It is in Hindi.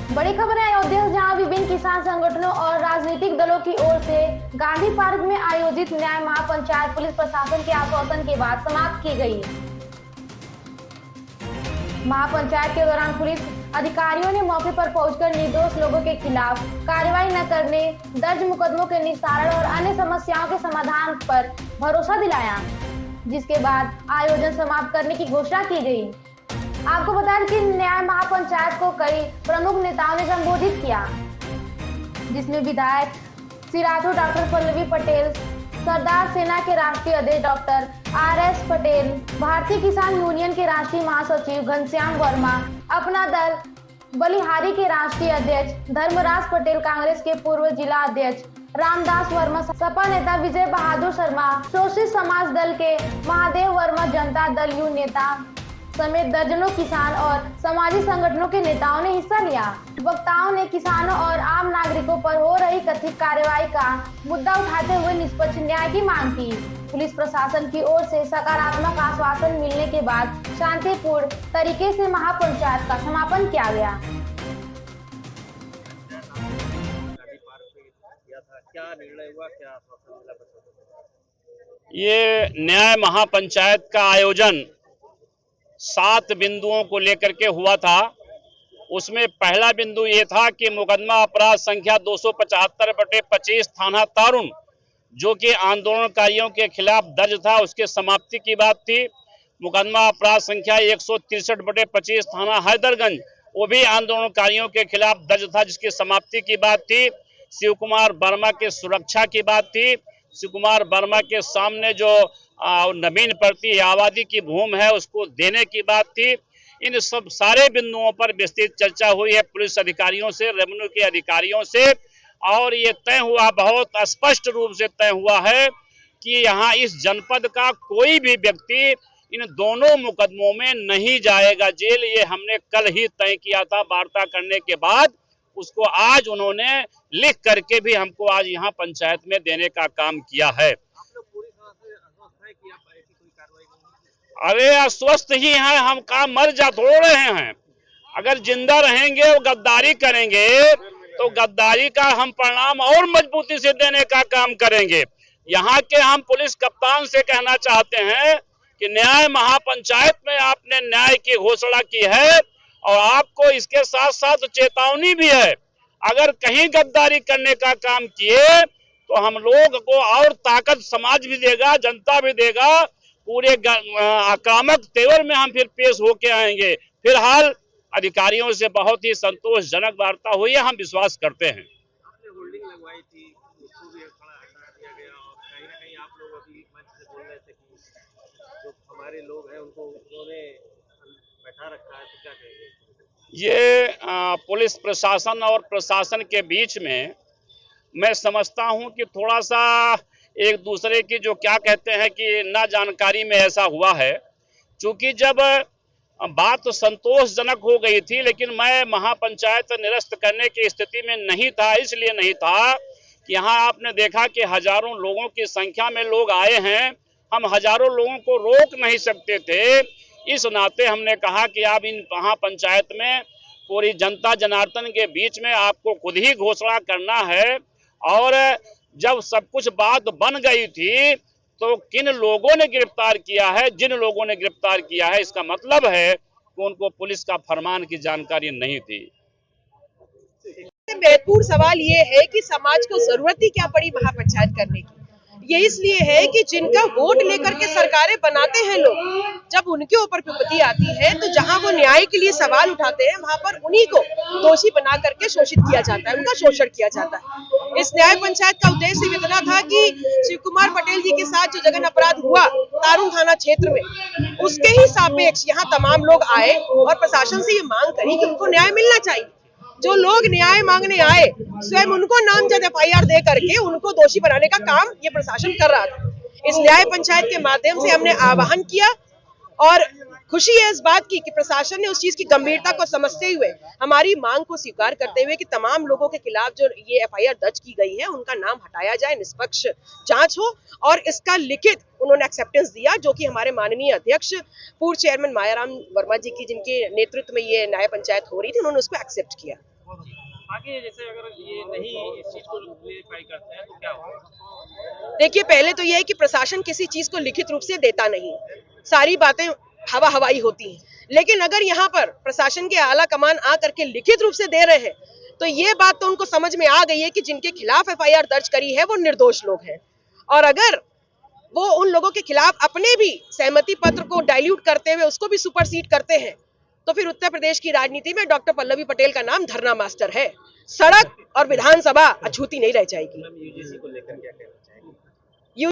बड़ी खबर है अयोध्या से, जहां विभिन्न किसान संगठनों और राजनीतिक दलों की ओर से गांधी पार्क में आयोजित न्याय महापंचायत पुलिस प्रशासन के आश्वासन के बाद समाप्त की गई। महापंचायत के दौरान पुलिस अधिकारियों ने मौके पर पहुंचकर निर्दोष लोगों के खिलाफ कार्रवाई न करने, दर्ज मुकदमों के निस्तारण और अन्य समस्याओं के समाधान पर भरोसा दिलाया, जिसके बाद आयोजन समाप्त करने की घोषणा की गई। आपको बता दें कि न्याय महापंचायत को कई प्रमुख नेताओं ने संबोधित किया, जिसमें विधायक श्री राठौर डॉक्टर पल्लवी पटेल, सरदार सेना के राष्ट्रीय अध्यक्ष डॉक्टर RS पटेल, भारतीय किसान यूनियन के राष्ट्रीय महासचिव घनश्याम वर्मा, अपना दल बलिहारी के राष्ट्रीय अध्यक्ष धर्मराज पटेल, कांग्रेस के पूर्व जिला अध्यक्ष रामदास वर्मा, सपा नेता विजय बहादुर शर्मा, शोषित समाज दल के महादेव वर्मा, जनता दल यू नेता समेत दर्जनों किसान और सामाजिक संगठनों के नेताओं ने हिस्सा लिया। वक्ताओं ने किसानों और आम नागरिकों पर हो रही कथित कार्रवाई का मुद्दा उठाते हुए निष्पक्ष न्याय की मांग की। पुलिस प्रशासन की ओर से सकारात्मक आश्वासन मिलने के बाद शांतिपूर्ण तरीके से महापंचायत का समापन किया गया। क्या निर्णय हुआ, क्या आश्वासन मिला? ये न्याय महापंचायत का आयोजन 7 बिंदुओं को लेकर के हुआ था। उसमें पहला बिंदु ये था कि मुकदमा अपराध संख्या 275/25 थाना तारुण, जो कि आंदोलनकारियों के खिलाफ दर्ज था, उसके समाप्ति की बात थी। मुकदमा अपराध संख्या 163/25 थाना हैदरगंज, वो भी आंदोलनकारियों के खिलाफ दर्ज था, जिसकी समाप्ति की बात थी। शिव कुमार वर्मा के सुरक्षा की बात थी। शिव कुमार वर्मा के सामने जो नवीन प्रति आबादी की भूमि है उसको देने की बात थी। इन सब सारे बिंदुओं पर विस्तृत चर्चा हुई है पुलिस अधिकारियों से, रेवेन्यू के अधिकारियों से, और ये तय हुआ, बहुत स्पष्ट रूप से तय हुआ है कि यहाँ इस जनपद का कोई भी व्यक्ति इन दोनों मुकदमों में नहीं जाएगा जेल। ये हमने कल ही तय किया था वार्ता करने के बाद। उसको आज उन्होंने लिख करके भी हमको आज यहाँ पंचायत में देने का काम किया है। अरे अस्वस्थ ही हैं हम, काम मर जा थोड़ रहे हैं। अगर जिंदा रहेंगे और गद्दारी करेंगे तो गद्दारी का हम परिणाम और मजबूती से देने का काम करेंगे। यहाँ के हम पुलिस कप्तान से कहना चाहते हैं कि न्याय महापंचायत में आपने न्याय की घोषणा की है और आपको इसके साथ साथ चेतावनी भी है, अगर कहीं गद्दारी करने का काम किए तो हम लोग को और ताकत समाज भी देगा, जनता भी देगा। पूरे आक्रामक तेवर में हम फिर पेश होके आएंगे। फिलहाल अधिकारियों से बहुत ही संतोषजनक वार्ता हुई है, हम विश्वास करते हैं। आपने होल्डिंग लगवाई थी, उसको भी खड़ा हटा दिया गया और कहीं ना कहीं आप लोग अभी मंच से बोल रहे थे कि जो हमारे लोग हैं उनको उन्होंने बैठा रखा है, तो क्या कहेंगे? ये पुलिस प्रशासन और प्रशासन के बीच में मैं समझता हूं कि थोड़ा सा एक दूसरे की जो क्या कहते हैं कि ना जानकारी में ऐसा हुआ है। चूंकि जब बात तो संतोषजनक हो गई थी, लेकिन मैं महापंचायत निरस्त करने की स्थिति में नहीं था। इसलिए नहीं था कि यहाँ आपने देखा कि हजारों लोगों की संख्या में लोग आए हैं, हम हजारों लोगों को रोक नहीं सकते थे। इस नाते हमने कहा कि आप इन महापंचायत में पूरी जनता जनार्दन के बीच में आपको खुद ही घोषणा करना है। और जब सब कुछ बात बन गई थी तो किन लोगों ने गिरफ्तार किया है, जिन लोगों ने गिरफ्तार किया है, इसका मतलब है कि उनको पुलिस का फरमान की जानकारी नहीं थी। महत्वपूर्ण सवाल ये है कि समाज को जरूरत ही क्या पड़ी महापंचायत करने की। ये इसलिए है कि जिनका वोट लेकर के सरकारें बनाते हैं लोग, जब उनके ऊपर विपत्ति आती है तो जहां वो न्याय के लिए सवाल उठाते हैं वहां पर उन्हीं को दोषी बना करके शोषित किया जाता है, उनका शोषण किया जाता है। इस न्याय पंचायत का उद्देश्य इतना था कि शिव कुमार पटेल जी के साथ जो जघन्य अपराध हुआ तारुण थाना क्षेत्र में, उसके ही सापेक्ष यहाँ तमाम लोग आए और प्रशासन से ये मांग करी कि उनको न्याय मिलना चाहिए। जो लोग न्याय मांगने आए स्वयं उनको नामजद FIR दे करके उनको दोषी बनाने का काम ये प्रशासन कर रहा था। इस न्याय पंचायत के माध्यम से हमने आह्वान किया और खुशी है इस बात की कि प्रशासन ने उस चीज की गंभीरता को समझते हुए हमारी मांग को स्वीकार करते हुए कि तमाम लोगों के खिलाफ जो ये FIR दर्ज की गई है उनका नाम हटाया जाए, निष्पक्ष जांच हो, और इसका लिखित उन्होंने एक्सेप्टेंस दिया, जो कि हमारे माननीय अध्यक्ष पूर्व चेयरमैन मायाराम वर्मा जी की जिनके नेतृत्व में ये न्याय पंचायत हो रही थी, उन्होंने उसको एक्सेप्ट किया। आगे जैसे अगर ये नहीं इस चीज को वेरीफाई करते हैं तो क्या होगा? देखिए, पहले तो यह है कि प्रशासन किसी चीज को लिखित रूप से देता नहीं, सारी बातें हवा हवाई होती हैं। लेकिन अगर यहाँ पर प्रशासन के आला कमान आ करके लिखित रूप से दे रहे हैं तो ये बात तो उनको समझ में आ गई है कि जिनके खिलाफ एफआईआर दर्ज करी है वो निर्दोष लोग हैं। और अगर वो उन लोगों के खिलाफ अपने भी सहमति पत्र को डाइल्यूट करते हुए उसको भी सुपरसीड करते हैं तो फिर उत्तर प्रदेश की राजनीति में डॉक्टर पल्लवी पटेल का नाम धरना मास्टर है। सड़क और विधानसभा अछूती नहीं रह जाएगी। यूजीसी को लेकर क्या कहना चाहेंगे?